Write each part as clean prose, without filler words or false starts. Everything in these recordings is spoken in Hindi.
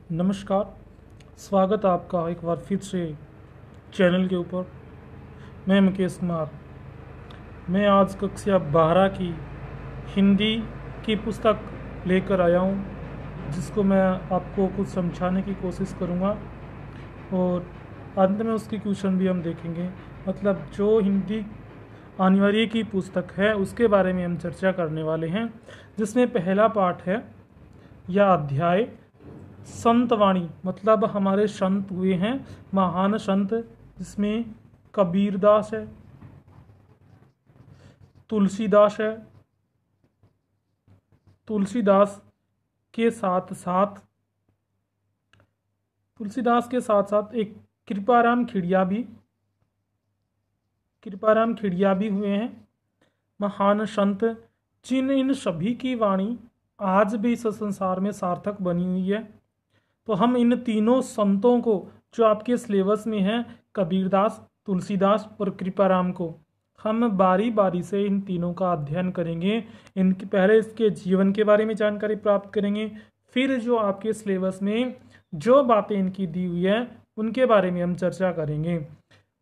नमस्कार। स्वागत है आपका एक बार फिर से चैनल के ऊपर। मैं मुकेश कुमार। मैं आज कक्षा 12 की हिंदी की पुस्तक लेकर आया हूँ, जिसको मैं आपको कुछ समझाने की कोशिश करूँगा और अंत में उसकी क्वेश्चन भी हम देखेंगे। मतलब जो हिंदी अनिवार्य की पुस्तक है उसके बारे में हम चर्चा करने वाले हैं, जिसमें पहला पाठ है या अध्याय संतवाणी। मतलब हमारे संत हुए हैं, महान संत, जिसमें कबीरदास है, तुलसीदास है, तुलसीदास के साथ साथ एक कृपाराम खिड़िया भी हुए हैं, महान संत, जिन इन सभी की वाणी आज भी इस संसार में सार्थक बनी हुई है। तो हम इन तीनों संतों को जो आपके सिलेबस में हैं, कबीरदास, तुलसीदास और कृपाराम को, हम बारी बारी से इन तीनों का अध्ययन करेंगे। इनके पहले इसके जीवन के बारे में जानकारी प्राप्त करेंगे, फिर जो आपके सिलेबस में जो बातें इनकी दी हुई है उनके बारे में हम चर्चा करेंगे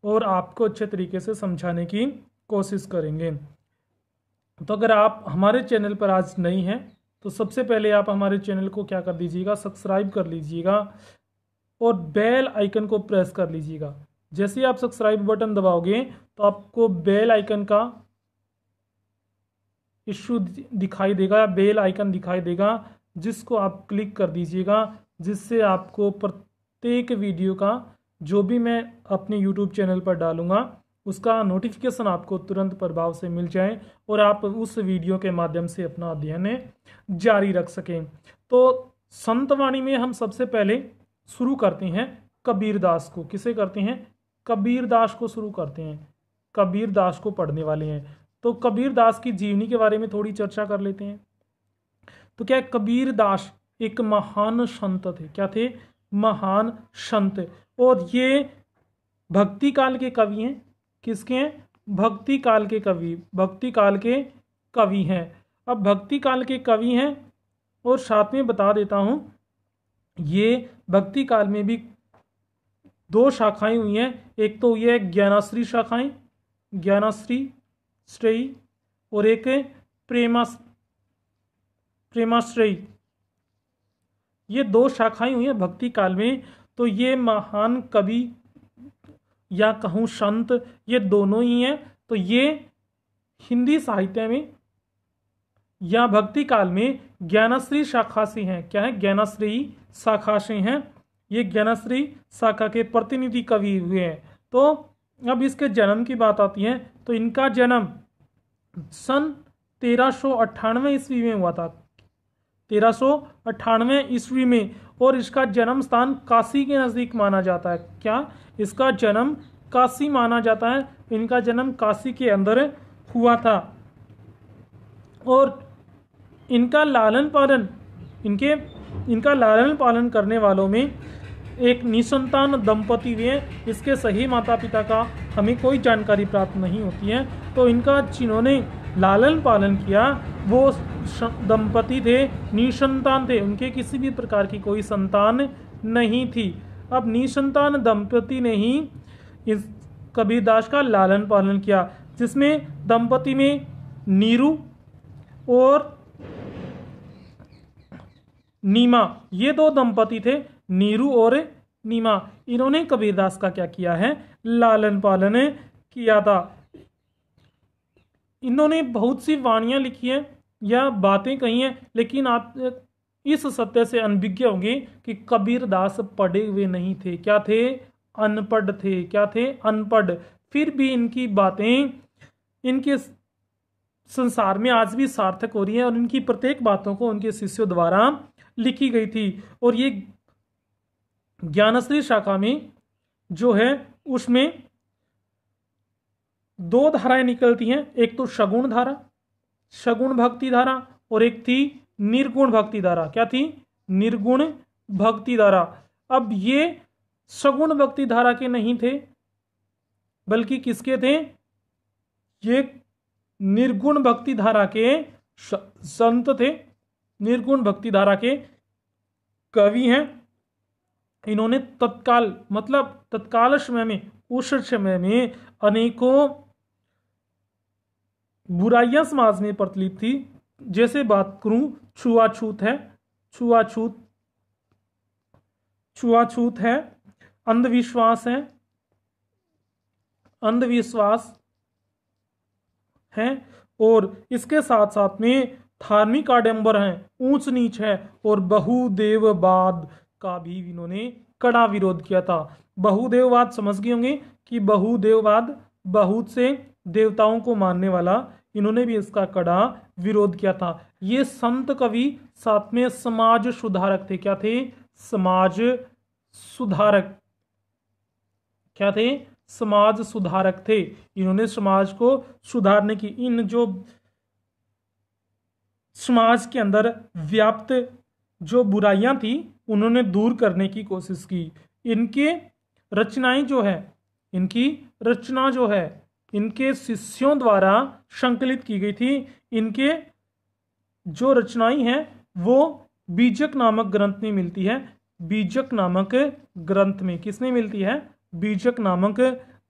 और आपको अच्छे तरीके से समझाने की कोशिश करेंगे। तो अगर आप हमारे चैनल पर आज नई हैं तो सबसे पहले आप हमारे चैनल को क्या कर दीजिएगा, सब्सक्राइब कर लीजिएगा और बेल आइकन को प्रेस कर लीजिएगा। जैसे ही आप सब्सक्राइब बटन दबाओगे तो आपको बेल आइकन का इशू दिखाई देगा, बेल आइकन दिखाई देगा, जिसको आप क्लिक कर दीजिएगा, जिससे आपको प्रत्येक वीडियो का जो भी मैं अपने यूट्यूब चैनल पर डालूंगा उसका नोटिफिकेशन आपको तुरंत प्रभाव से मिल जाए और आप उस वीडियो के माध्यम से अपना अध्ययन जारी रख सकें। तो संतवाणी में हम सबसे पहले शुरू करते हैं कबीरदास को। किसे करते हैं? कबीरदास को शुरू करते हैं। कबीरदास को पढ़ने वाले हैं। तो कबीरदास की जीवनी के बारे में थोड़ी चर्चा कर लेते हैं। तो क्या कबीरदास एक महान संत थे। क्या थे? महान संत। और ये भक्ति काल के कवि हैं। किसके हैं? भक्ति काल के कवि। भक्ति काल के कवि हैं। अब भक्ति काल के कवि हैं और साथ में बता देता हूं, ये भक्ति काल में भी दो शाखाएं हुई हैं। एक तो ये ज्ञानाश्री शाखाएं, ज्ञानाश्री श्रेयी, और एक प्रेमाश्रयी। ये दो शाखाएं हुई हैं भक्ति काल में। तो ये महान कवि या कहूँ संत, ये दोनों ही हैं। तो ये हिंदी साहित्य में या भक्ति काल में ज्ञानाश्री शाखा से हैं। क्या है? ज्ञानाश्री शाखा से हैं। ये ज्ञानाश्री शाखा के प्रतिनिधि कवि हुए हैं। तो अब इसके जन्म की बात आती है तो इनका जन्म सन 1398 ईस्वी में हुआ था। 1398 ईस्वी में। और इसका जन्म स्थान काशी के नज़दीक माना जाता है। क्या? इसका जन्म काशी माना जाता है। इनका जन्म काशी के अंदर हुआ था। और इनका लालन पालन करने वालों में एक निसंतान दंपति हुए हैं। इसके सही माता पिता का हमें कोई जानकारी प्राप्त नहीं होती है। तो इनका जिन्होंने लालन पालन किया वो दंपति थे, निसंतान थे। उनके किसी भी प्रकार की कोई संतान नहीं थी। अब निसंतान दंपति ने ही इस कबीरदास का लालन पालन किया, जिसमें दंपति में नीरू और नीमा, ये दो दंपति थे, नीरू और नीमा। इन्होंने कबीरदास का क्या किया है? लालन पालन किया था। इन्होंने बहुत सी वाणियां लिखी हैं या बातें कही हैं, लेकिन आप इस सत्य से अनभिज्ञ होंगे कि कबीरदास पढ़े हुए नहीं थे। क्या थे? अनपढ़ थे। क्या थे? अनपढ़। फिर भी इनकी बातें इनके संसार में आज भी सार्थक हो रही हैं और इनकी प्रत्येक बातों को उनके शिष्यों द्वारा लिखी गई थी। और ये ज्ञानश्री शाखा में जो है उसमें दो धाराएं निकलती हैं। एक तो सगुण धारा, सगुण भक्ति धारा, और एक थी निर्गुण भक्ति धारा। क्या थी? निर्गुण भक्ति धारा। अब ये सगुण भक्ति धारा के नहीं थे, बल्कि किसके थे? ये निर्गुण भक्ति धारा के संत थे, निर्गुण भक्ति धारा के कवि हैं। इन्होंने तत्काल मतलब तत्काल समय में, उस समय में अनेकों बुराइयां समाज में प्रचलित थी। जैसे बात करूं, छुआछूत है, छुआछूत छुआछूत है, अंधविश्वास है, अंधविश्वास है, और इसके साथ साथ में धार्मिक आडंबर है, ऊंच नीच है, और बहुदेववाद का भी इन्होंने कड़ा विरोध किया था। बहुदेववाद समझ गए होंगे कि बहुदेववाद, बहुत से देवताओं को मानने वाला, इन्होंने भी इसका कड़ा विरोध किया था। ये संत कवि साथ में समाज सुधारक थे। क्या थे? समाज सुधारक। क्या थे? समाज सुधारक थे। इन्होंने समाज को सुधारने की, इन जो समाज के अंदर व्याप्त जो बुराइयां थी उन्होंने दूर करने की कोशिश की। इनके रचनाएं जो है, इनकी रचना जो है इनके शिष्यों द्वारा संकलित की गई थी। इनके जो रचनाएं हैं वो बीजक नामक ग्रंथ में मिलती है। बीजक नामक ग्रंथ में किसमें मिलती है? बीजक नामक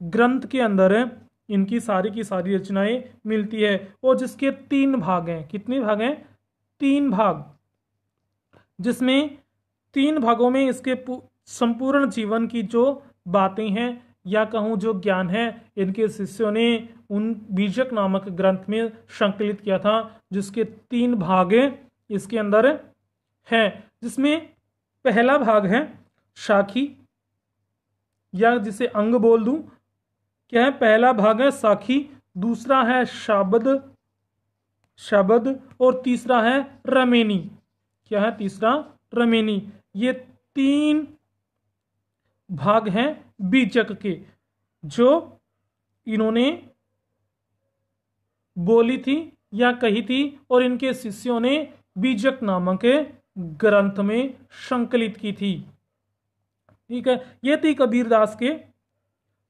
ग्रंथ के अंदर इनकी सारी की सारी रचनाएं मिलती है, और जिसके 3 भाग हैं। कितने भाग हैं? 3 भाग, जिसमें 3 भागों में इसके संपूर्ण जीवन की जो बातें हैं या कहूँ जो ज्ञान है, इनके शिष्यों ने उन बीजक नामक ग्रंथ में संकलित किया था, जिसके 3 भाग इसके अंदर हैं। जिसमें पहला भाग है साखी, या जिसे अंग बोल दूं, क्या है? पहला भाग है साखी, दूसरा है शब्द, शब्द, और तीसरा है रमेनी। क्या है तीसरा? रमेनी। ये 3 भाग हैं बीजक के, जो इन्होंने बोली थी या कही थी, और इनके शिष्यों ने बीजक नामक ग्रंथ में संकलित की थी। ठीक है, ये थी कबीरदास के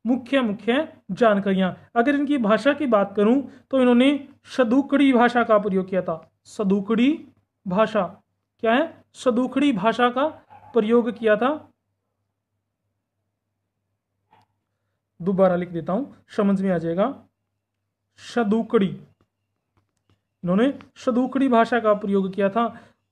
मुख्य मुख्य जानकारियां। अगर इनकी भाषा की बात करूं तो इन्होंने सदुकड़ी भाषा का प्रयोग किया था। सदुकड़ी भाषा। क्या है? सदुकड़ी भाषा का प्रयोग किया था। दोबारा लिख देता हूं, समझ में आ जाएगा। सदुकड़ी, इन्होंने सदुकड़ी भाषा का प्रयोग किया था,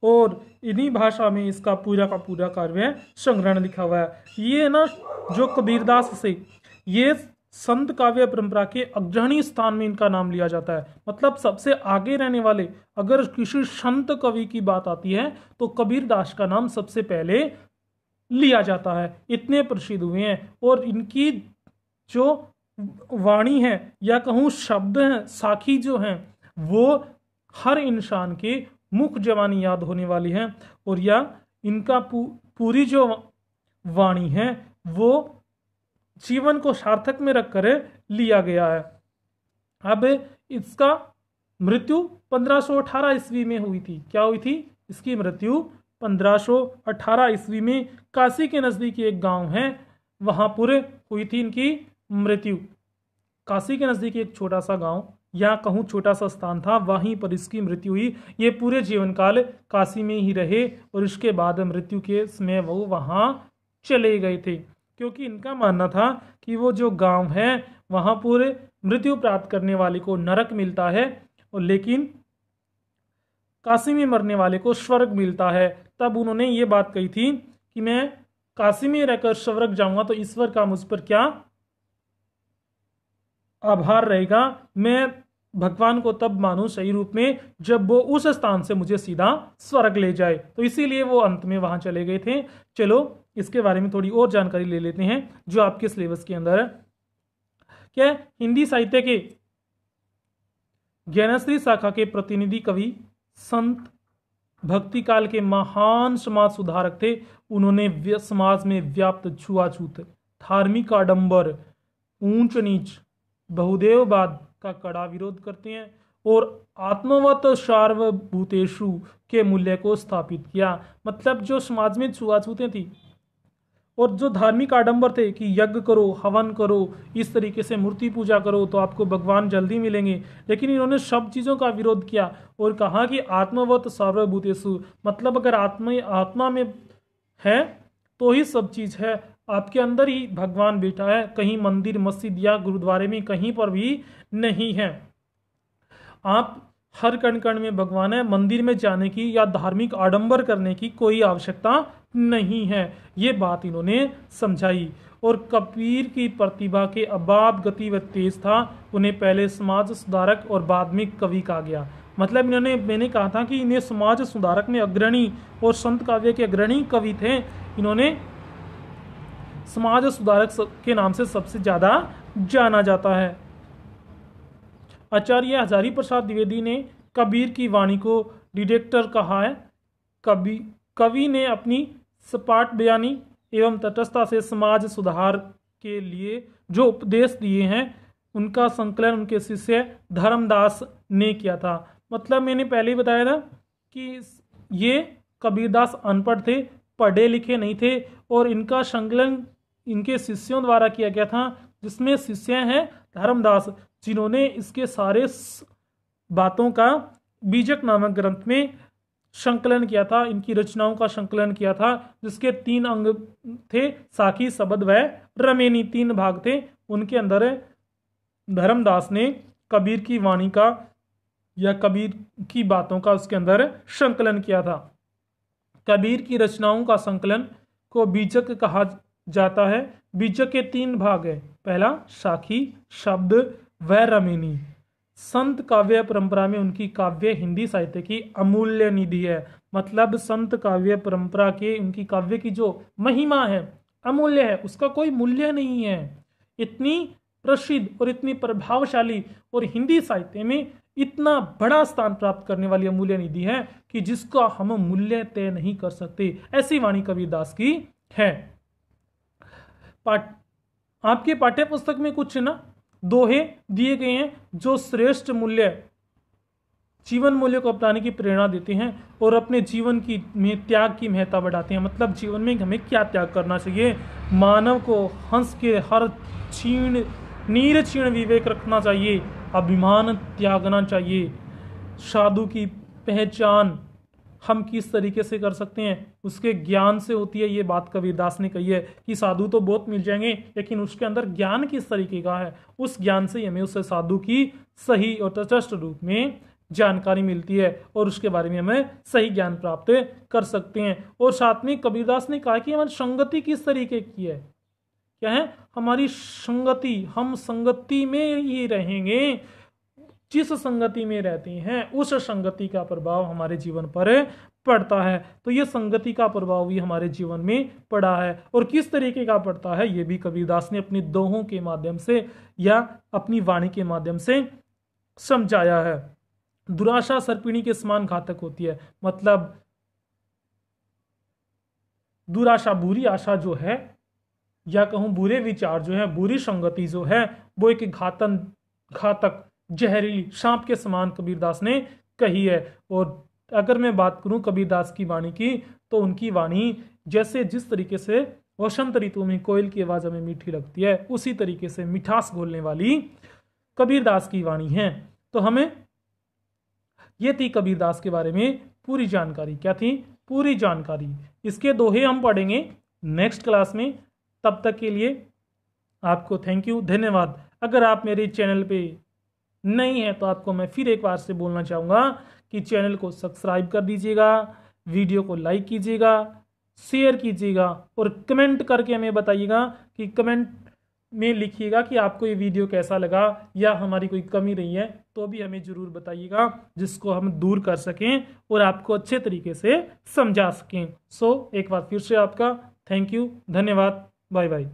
और इन्हीं भाषा में इसका पूरा का पूरा कार्य संग्रहण लिखा हुआ है। ये ना जो कबीरदास से, ये संत काव्य परंपरा के अग्रणी स्थान में इनका नाम लिया जाता है। मतलब सबसे आगे रहने वाले, अगर किसी संत कवि की बात आती है तो कबीरदास का नाम सबसे पहले लिया जाता है। इतने प्रसिद्ध हुए हैं, और इनकी जो वाणी है या कहूँ शब्द हैं, साखी जो हैं, वो हर इंसान के मुख जवानी याद होने वाली है, और या इनका पूरी जो वाणी है वो जीवन को सार्थक में रखकर लिया गया है। अब इसका मृत्यु 1518 ईस्वी में हुई थी। क्या हुई थी? इसकी मृत्यु 1518 ईस्वी में काशी के नजदीक एक गांव है, वहां पर हुई थी इनकी मृत्यु। काशी के नजदीक एक छोटा सा गांव या कहूँ छोटा सा स्थान था, वहीं पर इसकी मृत्यु हुई। ये पूरे जीवन काल काशी में ही रहे, और इसके बाद मृत्यु के समय वो वहाँ चले गए थे, क्योंकि इनका मानना था कि वो जो गांव है वहाँ पूरे मृत्यु प्राप्त करने वाले को नरक मिलता है, और लेकिन काशी में मरने वाले को स्वर्ग मिलता है। तब उन्होंने ये बात कही थी कि मैं काशी में रहकर स्वर्ग जाऊंगा तो ईश्वर का मुझ पर क्या आभार रहेगा। मैं भगवान को तब मानूं सही रूप में जब वो उस स्थान से मुझे सीधा स्वर्ग ले जाए। तो इसीलिए वो अंत में वहां चले गए थे। चलो इसके बारे में थोड़ी और जानकारी ले लेते हैं जो आपके सिलेबस के अंदर है। क्या हिंदी साहित्य के ज्ञानश्री शाखा के प्रतिनिधि कवि, संत, भक्ति काल के महान समाज सुधारक थे। उन्होंने समाज में व्याप्त छुआछूत, धार्मिक आडंबर, ऊंच नीच, बहुदेववाद का कड़ा विरोध करते हैं, और आत्मवत सार्वभूतेषु के मूल्य को स्थापित किया। मतलब जो समाज में छुआछूतें थी और जो धार्मिक आडंबर थे कि यज्ञ करो, हवन करो, इस तरीके से मूर्ति पूजा करो तो आपको भगवान जल्दी मिलेंगे, लेकिन इन्होंने सब चीज़ों का विरोध किया और कहा कि आत्मवत सार्वभूतेषु, मतलब अगर आत्मा में है तो ही सब चीज़ है। आपके अंदर ही भगवान बैठा है, कहीं मंदिर मस्जिद या गुरुद्वारे में कहीं पर भी नहीं है। आप हर कण कण में भगवान है, मंदिर में जाने की या धार्मिक आडंबर करने की कोई आवश्यकता नहीं है। ये बात इन्होंने समझाई। और कबीर की प्रतिभा के अबाध गति व तेज था, उन्हें पहले समाज सुधारक और बाद में कवि कहा गया। मतलब मैंने कहा था कि इन्हें समाज सुधारक में अग्रणी और संत काव्य के अग्रणी कवि थे। इन्होंने समाज सुधारक के नाम से सबसे ज्यादा जाना जाता है। आचार्य हजारी प्रसाद द्विवेदी ने कबीर की वाणी को डिटेक्टर कहा है। कवि ने अपनी सपाट बयानी एवं तटस्थता से समाज सुधार के लिए जो उपदेश दिए हैं, उनका संकलन उनके शिष्य धर्मदास ने किया था। मतलब मैंने पहले ही बताया था कि ये कबीरदास अनपढ़ थे, पढ़े लिखे नहीं थे, और इनका संकलन इनके शिष्यों द्वारा किया गया था, जिसमें शिष्य हैं धर्मदास, जिन्होंने इसके सारे बातों का बीजक नामक ग्रंथ में संकलन किया था, इनकी रचनाओं का संकलन किया था, जिसके 3 अंग थे, साखी, शबद व रमेनी, 3 भाग थे। उनके अंदर धर्मदास ने कबीर की वाणी का या कबीर की बातों का उसके अंदर संकलन किया था। कबीर की रचनाओं का संकलन को बीजक कहा जाता है। बीजक के 3 भाग है। पहला साखी, शब्द व रमेनी। संत काव्य परंपरा में उनकी काव्य हिंदी साहित्य की अमूल्य निधि है। मतलब संत काव्य परंपरा के उनकी काव्य की जो महिमा है, अमूल्य है, उसका कोई मूल्य नहीं है। इतनी प्रसिद्ध और इतनी प्रभावशाली और हिंदी साहित्य में इतना बड़ा स्थान प्राप्त करने वाली अमूल्य निधि है कि जिसका हम मूल्य तय नहीं कर सकते। ऐसी वाणी कबीरदास की है। आपके पाठ्य पुस्तक में कुछ ना दोहे दिए गए हैं जो श्रेष्ठ मूल्य, जीवन मूल्य को अपनाने की प्रेरणा देते हैं और अपने जीवन की में त्याग की महत्ता बढ़ाते हैं। मतलब जीवन में हमें क्या त्याग करना चाहिए। मानव को हंस के हर क्षीण नीर क्षीण विवेक रखना चाहिए, अभिमान त्यागना चाहिए। साधु की पहचान हम किस तरीके से कर सकते हैं, उसके ज्ञान से होती है। ये बात कबीरदास ने कही है कि साधु तो बहुत मिल जाएंगे, लेकिन उसके अंदर ज्ञान किस तरीके का है, उस ज्ञान से हमें उस साधु की सही और तटस्थ रूप में जानकारी मिलती है और उसके बारे में हमें सही ज्ञान प्राप्त कर सकते हैं। और साथ में कबीरदास ने कहा कि हमारी संगति किस तरीके की है, क्या है हमारी संगति, हम संगति में ही रहेंगे। जिस संगति में रहते हैं उस संगति का प्रभाव हमारे जीवन पर पड़ता है। तो ये संगति का प्रभाव भी हमारे जीवन में पड़ा है। और किस तरीके का पड़ता है ये भी कबीरदास ने अपनी दोहों के माध्यम से या अपनी वाणी के माध्यम से समझाया है। दुराशा सर्पिणी के समान घातक होती है। मतलब दुराशा, बुरी आशा जो है, या कहूं बुरे विचार जो है, बुरी संगति जो है, वो एक घातक जहरीली सांप के समान कबीरदास ने कही है। और अगर मैं बात करूं कबीरदास की वाणी की, तो उनकी वाणी जैसे जिस तरीके से वसंत ऋतु में कोयल की आवाज हमें मीठी लगती है, उसी तरीके से मिठास घोलने वाली कबीरदास की वाणी है। तो हमें ये थी कबीरदास के बारे में पूरी जानकारी। क्या थी? पूरी जानकारी। इसके दोहे हम पढ़ेंगे नेक्स्ट क्लास में। तब तक के लिए आपको थैंक यू, धन्यवाद। अगर आप मेरे चैनल पे नहीं है तो आपको मैं फिर एक बार से बोलना चाहूँगा कि चैनल को सब्सक्राइब कर दीजिएगा, वीडियो को लाइक कीजिएगा, शेयर कीजिएगा और कमेंट करके हमें बताइएगा कि कमेंट में लिखिएगा कि आपको ये वीडियो कैसा लगा या हमारी कोई कमी रही है तो भी हमें ज़रूर बताइएगा, जिसको हम दूर कर सकें और आपको अच्छे तरीके से समझा सकें। सो एक बार फिर से आपका थैंक यू, धन्यवाद, बाय बाय।